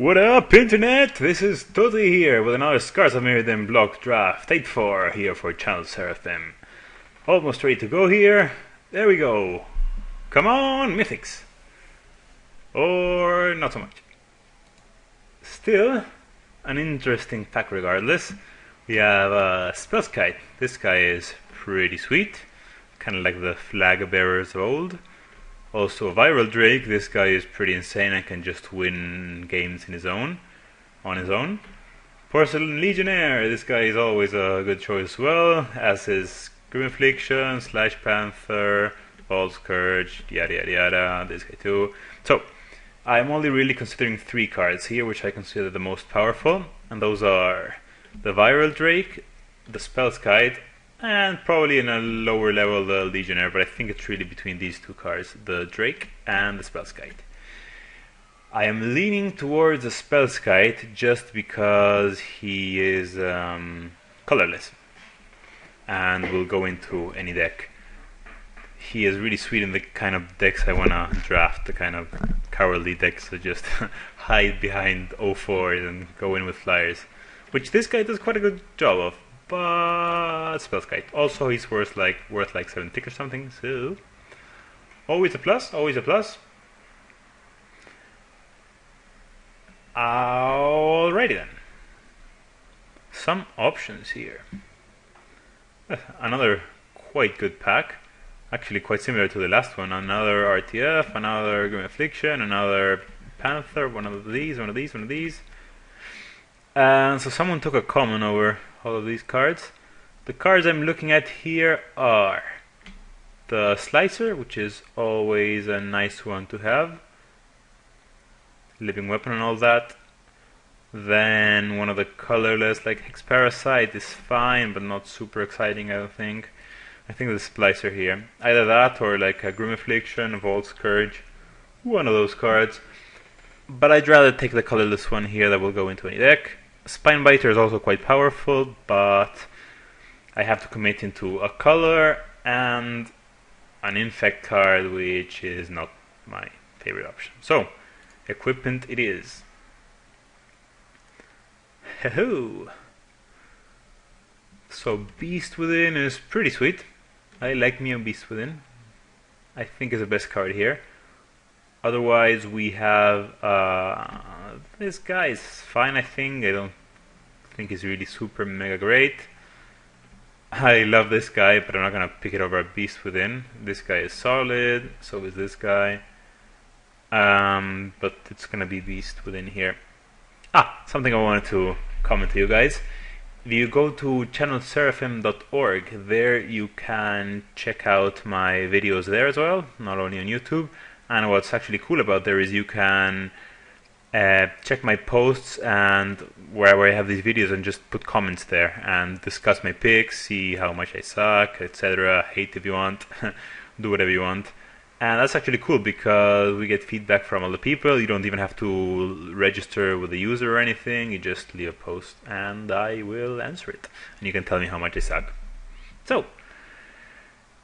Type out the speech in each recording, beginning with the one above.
What up, Internet? This is Toti here with another Scars of Mirrodin block draft 8-4 here for channel Seraphim. Almost ready to go here. There we go. Come on, mythics. Or not so much. Still, an interesting pack regardless. We have a Spellskite. This guy is pretty sweet. Kind of like the flag bearers of old. Also a Viral Drake. This guy is pretty insane and can just win games on his own. Porcelain Legionnaire. This guy is always a good choice as well, as is Grim Affliction, Slash Panther, False Scourge, yada yada yada. This guy too. So I'm only really considering 3 cards here, which I consider the most powerful, and those are the Viral Drake, the Spellskite, and probably in a lower level the Legionnaire, but I think it's really between these 2 cards, the Drake and the Spellskite. I am leaning towards the Spellskite just because he is colorless and will go into any deck. He is really sweet in the kind of decks I want to draft, the kind of cowardly decks that just hide behind 0-4s and go in with flyers, which this guy does quite a good job of. But Spellskite. Also, he's worth like 7 tick or something. So always a plus. Always a plus. Alrighty then. Some options here. Another quite good pack. Actually, quite similar to the last one. Another RTF, another Grim Affliction, another Panther. One of these. And so someone took a common over all of these cards. The cards I'm looking at here are the Slicer, which is always a nice one to have, Living Weapon and all that. Then one of the colorless, like Hex Parasite, is fine, but not super exciting, I don't think. I think the Splicer here. Either that or like a Grim Affliction, Vault Scourge, one of those cards. But I'd rather take the colorless one here that will go into any deck. Spinebiter is also quite powerful, but I have to commit into a color and an infect card, which is not my favorite option. So, equipment it is. Ho-ho! So, Beast Within is pretty sweet. I like me a Beast Within. I think is the best card here. Otherwise, we have this guy is fine, I think. I don't think he's really super mega great. I love this guy, but I'm not gonna pick it over a Beast Within. This guy is solid, so is this guy. But it's gonna be Beast Within here. Something I wanted to comment to you guys. If you go to channelseraphim.org, there you can check out my videos there as well, not only on YouTube. And what's actually cool about there is you can check my posts and where I have these videos and just put comments there and discuss my picks, see how much I suck, etc. Hate if you want, do whatever you want. And that's actually cool because we get feedback from other people. You don't even have to register with the user or anything. You just leave a post and I will answer it. And you can tell me how much I suck. So,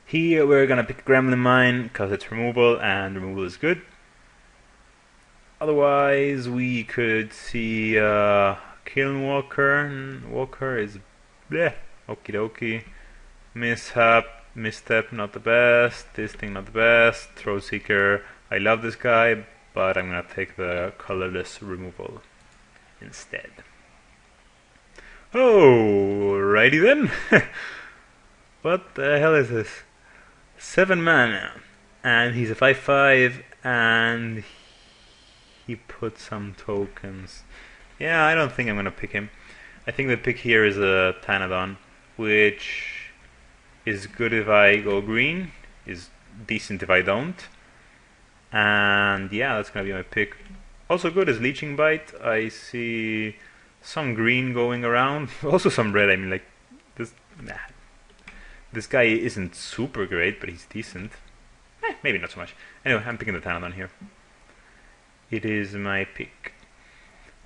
here we're gonna pick Gremlin Mine because it's removal and removal is good. Otherwise, we could see Kiln Walker. Walker is bleh, okie dokie. Misstep, not the best. This thing, not the best. Throw Seeker, I love this guy, but I'm gonna take the colorless removal instead. Alrighty then. What the hell is this? 7 mana, and he's a 5/5, and he put some tokens. Yeah, I don't think I'm gonna pick him. I think the pick here is a Tanadon, which is good if I go green, is decent if I don't, and yeah, that's gonna be my pick. Also good is Leeching Bite. I see some green going around, also some red. I mean, like this. Nah. This guy isn't super great, but he's decent. Maybe not so much. Anyway, I'm picking the Tanadon here. It is my pick.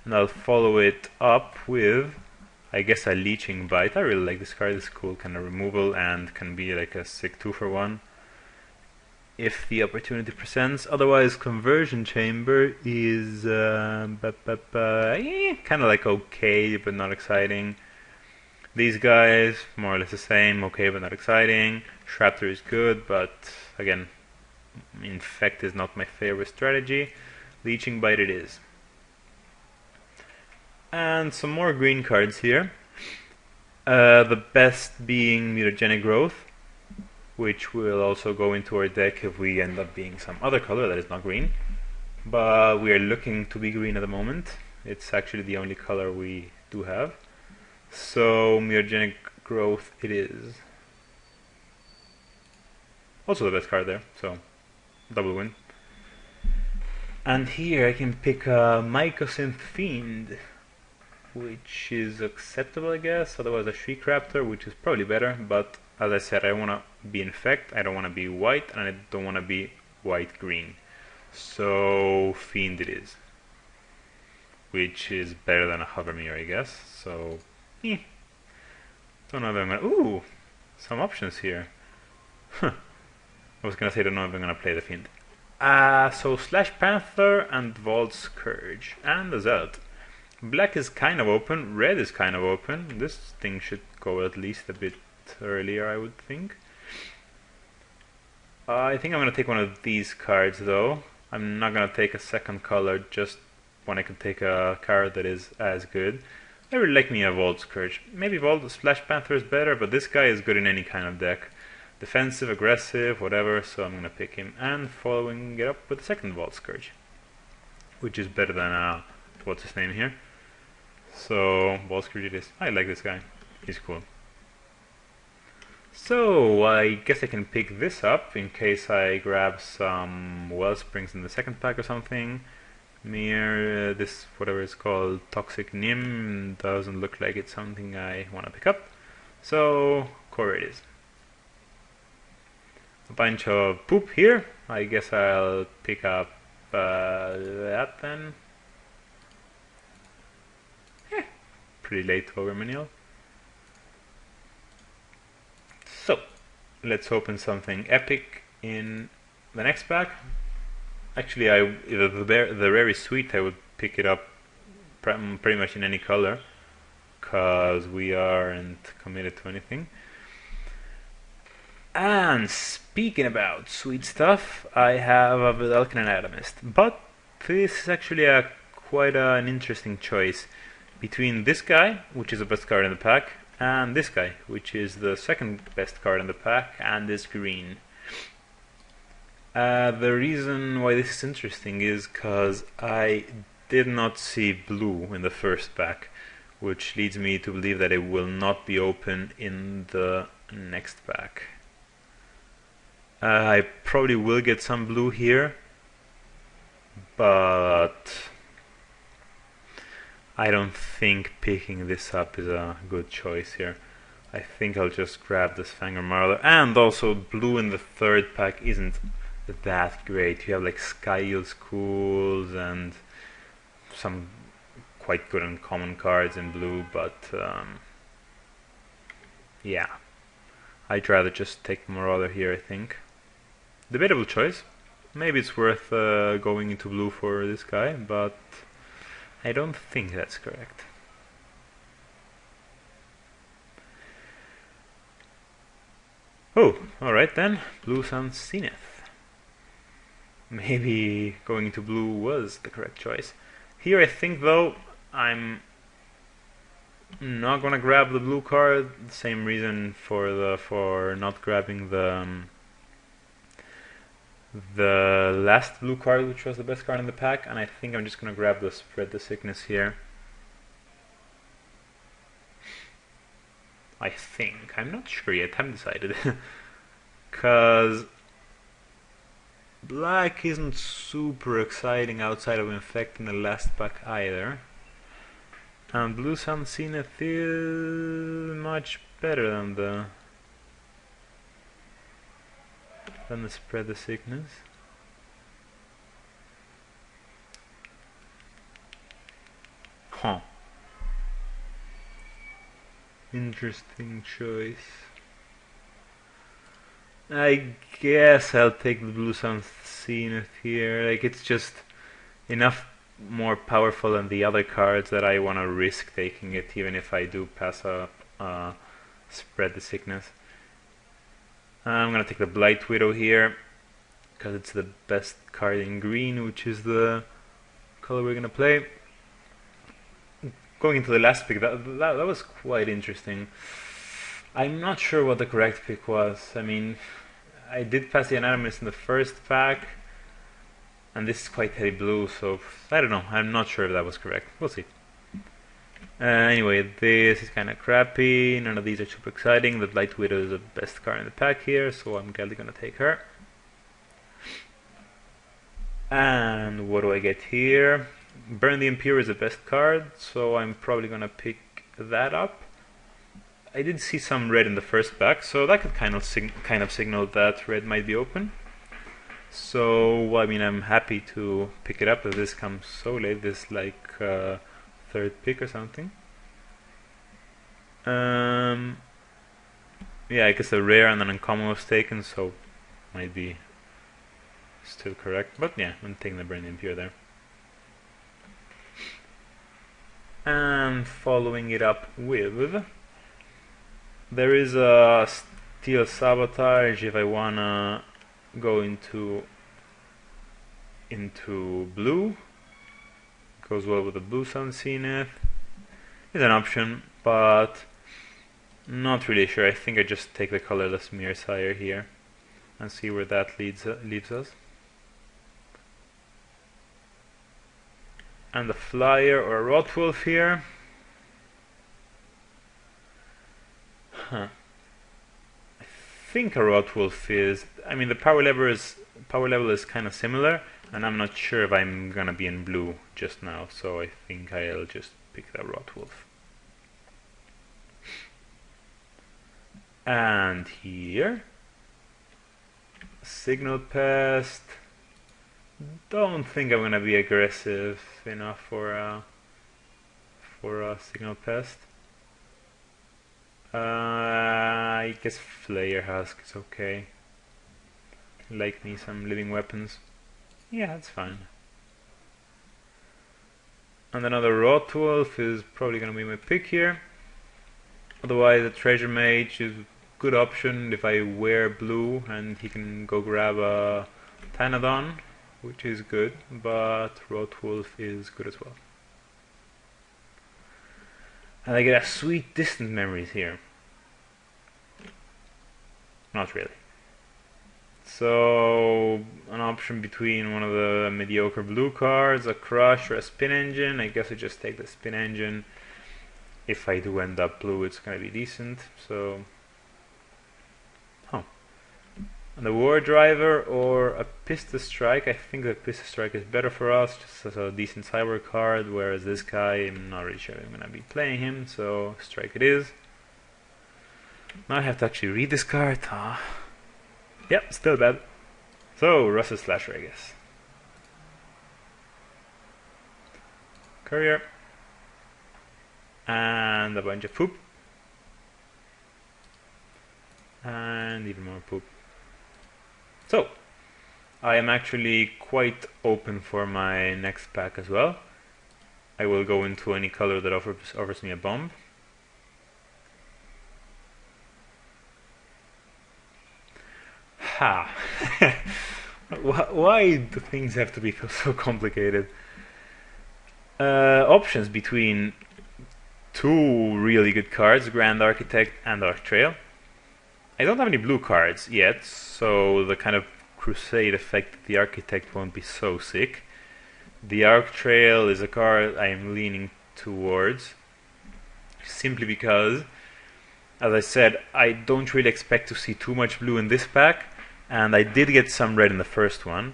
And I'll follow it up with, I guess, a Leeching Bite. I really like this card. It's cool, kind of removal, and can be like a sick 2-for-1. if the opportunity presents. Otherwise, Conversion Chamber is kind of like okay, but not exciting. These guys, more or less the same, okay but not exciting. Shrapter is good, but again, Infect is not my favorite strategy. Leeching Bite it is. And some more green cards here. The best being Mutagenic Growth, which will also go into our deck if we end up being some other color that is not green. But we are looking to be green at the moment. It's actually the only color we do have. So Mutagenic Growth it is. Also the best card there, so double win. And here I can pick a Mycosynth Fiend, which is acceptable I guess, otherwise a Shriek Raptor, which is probably better, but as I said, I want to be Infect, I don't want to be white, and I don't want to be white-green. So Fiend it is. Which is better than a Hovermere I guess, so don't know if I'm gonna... Ooh! Some options here. Huh. I was gonna say don't know if I'm gonna play the Fiend. So Slash Panther and Vault Scourge and the Zealot. Black is kind of open, red is kind of open. This thing should go at least a bit earlier, I would think. I think I'm gonna take one of these cards though. I'm not gonna take a second color just when I can take a card that is as good. I really like me a Vault Scourge. Maybe Slash Panther is better, but this guy is good in any kind of deck. Defensive, aggressive, whatever, so I'm gonna pick him. And following it up with the second Vault Scourge, which is better than what's his name here. So Vault Scourge it is. I like this guy. He's cool. So I guess I can pick this up in case I grab some Wellsprings in the second pack or something. Mere this whatever it's called, Toxic Nim, doesn't look like it's something I want to pick up. So core it is. A bunch of poop here. I guess I'll pick up that then. Pretty late over manual. So let's open something epic in the next pack. Actually, the rare is sweet. I would pick it up pretty much in any color, cause we aren't committed to anything. And speaking about sweet stuff, I have a Vedalken Anatomist, but this is actually quite an interesting choice between this guy, which is the best card in the pack, and this guy, which is the second best card in the pack, and is green. The reason why this is interesting is because I did not see blue in the first pack, which leads me to believe that it will not be open in the next pack. I probably will get some blue here, but I don't think picking this up is a good choice here. I think I'll just grab this Fanger Marler, and also blue in the third pack isn't that great. You have like Sky Eel Schools and some quite good uncommon cards in blue, but yeah, I'd rather just take Marauder here, I think. Debatable choice. Maybe it's worth going into blue for this guy, but I don't think that's correct. Oh, alright then. Blue Sun Zenith. Maybe going into blue was the correct choice. Here I think though I'm not gonna grab the blue card. Same reason for not grabbing the last blue card, which was the best card in the pack, and I think I'm just gonna grab the Spread the Sickness here. I think. I'm not sure yet, haven't decided. Cause black isn't super exciting outside of Infect in the last pack either. And Blue Sun Zenith is much better than the Spread the Sickness. Huh. Interesting choice. I guess I'll take the blue sun zenith here. Like, it's just enough more powerful than the other cards that I want to risk taking it, even if I do pass up spread the sickness. I'm gonna take the Blight Widow here because it's the best card in green, which is the color we're gonna play. Going into the last pick, that was quite interesting. I'm not sure what the correct pick was. I mean, I did pass the Anatomist in the first pack, and this is quite heavy blue, so I don't know. I'm not sure if that was correct. We'll see. Anyway, this is kind of crappy. None of these are super exciting. The Blight Widow is the best card in the pack here, so I'm gladly gonna take her. And what do I get here? Burn the Impure is the best card, so I'm probably gonna pick that up. I did see some red in the first pack, so that could kind of signal that red might be open. So, I mean, I'm happy to pick it up if this comes so late. This is like third pick or something. Yeah, I guess a rare and an uncommon was taken, so might be still correct. But yeah, I'm taking the Burn the Impure there. And following it up with, there is a Steel Sabotage if I wanna go into blue. Goes well with the blue Sun Zenith. It's an option, but not really sure. I think I just take the colorless Mirror Sire here and see where that leaves us. And a Flyer or a Rotwolf here. I think a Rotwolf is. I mean, the power level is kind of similar, and I'm not sure if I'm gonna be in blue just now, so I think I'll just pick that Rotwolf. And here, Signal Pest. Don't think I'm gonna be aggressive enough for a Signal Pest. I guess Flayer Husk is okay. Like me some living weapons. Yeah, that's fine. And another Rotwolf is probably gonna be my pick here. Otherwise, a Treasure Mage is a good option if I wear blue, and he can go grab a Tanadon, which is good, but Rotwolf is good as well. And I get a sweet Distant Memories here. Not really. So, an option between one of the mediocre blue cards, a Crush or a Spin Engine. I guess I just take the Spin Engine. If I do end up blue, it's gonna be decent. So, and the War Driver or a Pistol Strike. I think the Pistol Strike is better for us, just as a decent cyber card, whereas this guy, I'm not really sure I'm going to be playing him, so Strike it is. Now I have to actually read this card. Yep, still bad. So, Rusted Slasher, I guess. Courier. And a bunch of poop. And even more poop. So, I am actually quite open for my next pack as well. I will go into any color that offers me a bomb. Ha! Why do things have to be so complicated? Options between two really good cards, Grand Architect and Arc Trail. I don't have any blue cards yet, so the kind of Crusade effect of the Architect won't be so sick. The Arc Trail is a card I am leaning towards, simply because, as I said, I don't really expect to see too much blue in this pack, and I did get some red in the first one,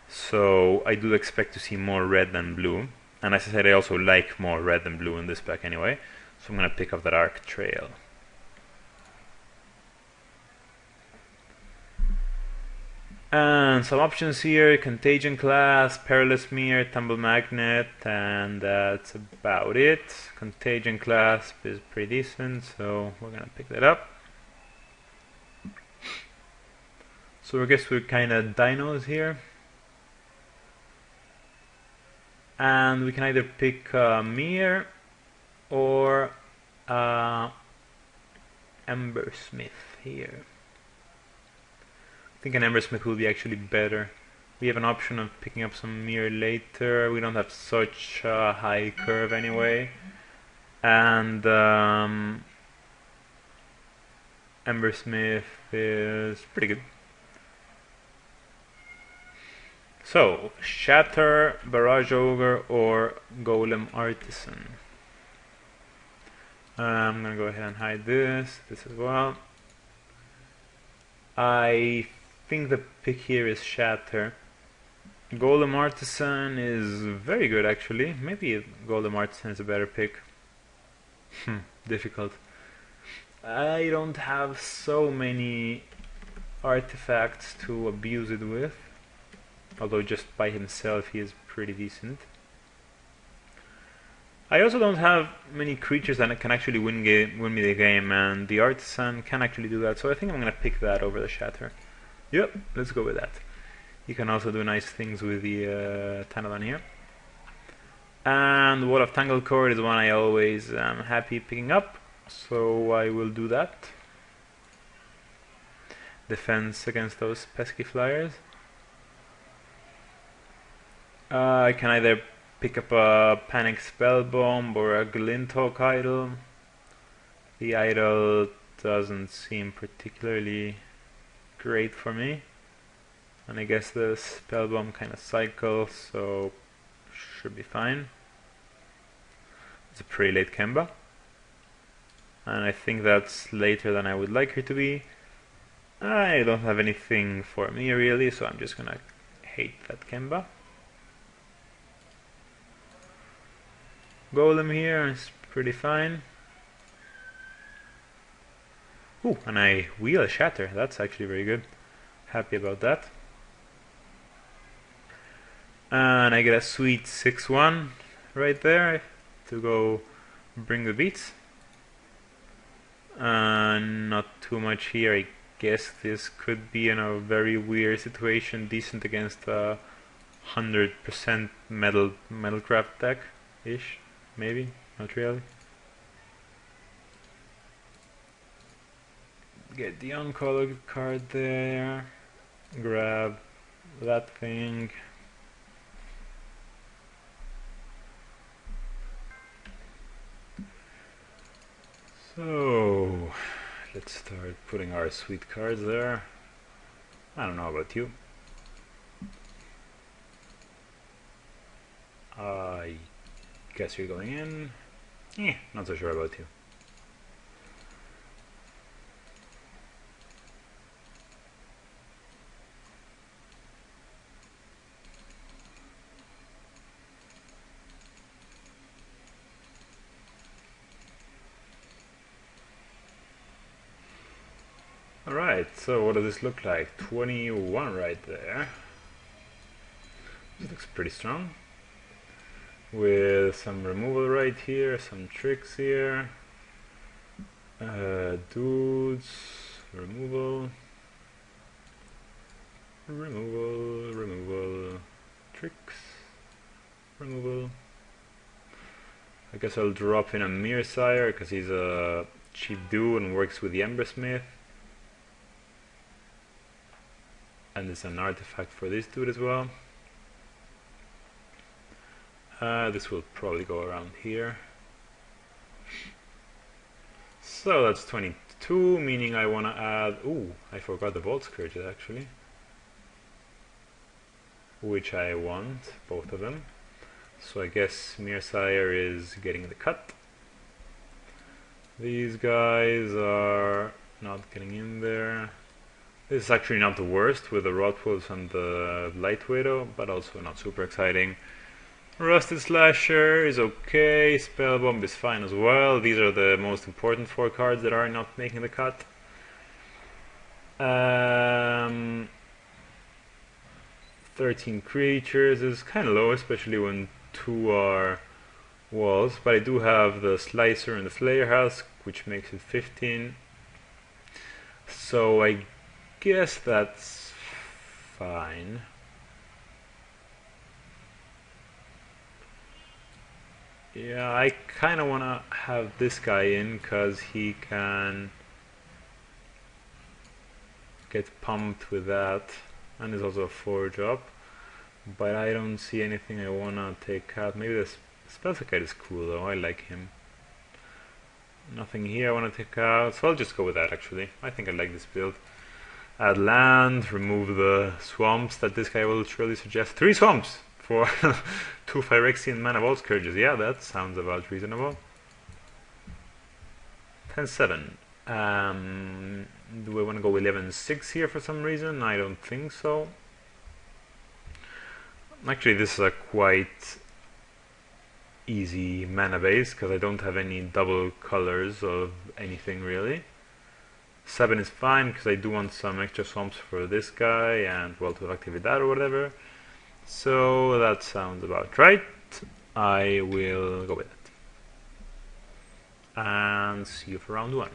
so I do expect to see more red than blue. And as I said, I also like more red than blue in this pack anyway, so I'm going to pick up that Arc Trail. And some options here: Contagion Class, Perilous Mirror, Tumble Magnet, and that's about it. Contagion Class is pretty decent, so we're gonna pick that up. So I guess we're kind of dinos here. And we can either pick Mir or Embersmith here. I think an Embersmith will be actually better. We have an option of picking up some Mir later. We don't have such a high curve anyway. And Embersmith is pretty good. So, Shatter, Barrage Ogre, or Golem Artisan. I'm gonna go ahead and hide this as well. I think the pick here is Shatter. Golem Artisan is very good actually. Maybe Golem Artisan is a better pick. Difficult. I don't have so many artifacts to abuse it with. Although just by himself he is pretty decent. I also don't have many creatures that can actually win me the game, and the Artisan can actually do that, so I think I'm gonna pick that over the Shatter. Yep, let's go with that. You can also do nice things with the Tanadon here. And Wall of Tangled Cord is one I always am happy picking up, so I will do that. Defense against those pesky flyers. I can either pick up a Panic Spell Bomb or a Glinthawk Idol. The Idol doesn't seem particularly great for me. And I guess the Spell Bomb kind of cycles, so should be fine. It's a pretty late Kemba. And I think that's later than I would like her to be. I don't have anything for me really, so I'm just gonna hate that Kemba. Golem here is pretty fine. Ooh, and I wheel a Shatter. That's actually very good. Happy about that. And I get a sweet 6-1 right there to go bring the beats. Not too much here. I guess this could be in a very weird situation, decent against a 100% metalcraft deck-ish. Maybe, not really. Get the uncolored card there. Grab that thing. So, let's start putting our sweet cards there. I don't know about you. I guess you're going in. Not so sure about you. Alright, so what does this look like? 21 right there. This looks pretty strong. With some removal right here, some tricks here. Dudes, removal, tricks, removal. I guess I'll drop in a Mirror because he's a cheap dude and works with the Embersmith. And there's an artifact for this dude as well. This will probably go around here. So that's 22, meaning I want to add... Ooh, I forgot the Vault Scourges actually. Which I want, both of them. So I guess Mirror is getting the cut. These guys are not getting in there. This is actually not the worst with the Rotwolves and the Light Widow, but also not super exciting. Rusted Slasher is okay, Spellbomb is fine as well. These are the most important 4 cards that are not making the cut. 13 creatures is kind of low, especially when 2 are walls, but I do have the Slicer and the Slayer Husk, which makes it 15. So I guess that's fine. Yeah, I kind of want to have this guy in because he can get pumped with that, and is also a 4-drop. But I don't see anything I want to take out. Maybe this Spellsicide is cool though, I like him. Nothing here I want to take out, so I'll just go with that actually. I think I like this build. Add land, remove the swamps that this guy will surely suggest. 3 swamps for 2 Phyrexian Mana Vault Scourges. Yeah, that sounds about reasonable. 10-7. Do I want to go 11-6 here for some reason? I don't think so. Actually, this is a quite easy mana base because I don't have any double colors of anything really. 7 is fine because I do want some extra swamps for this guy and, well, to activate that or whatever. So that sounds about right. I will go with it. And see you for round 1.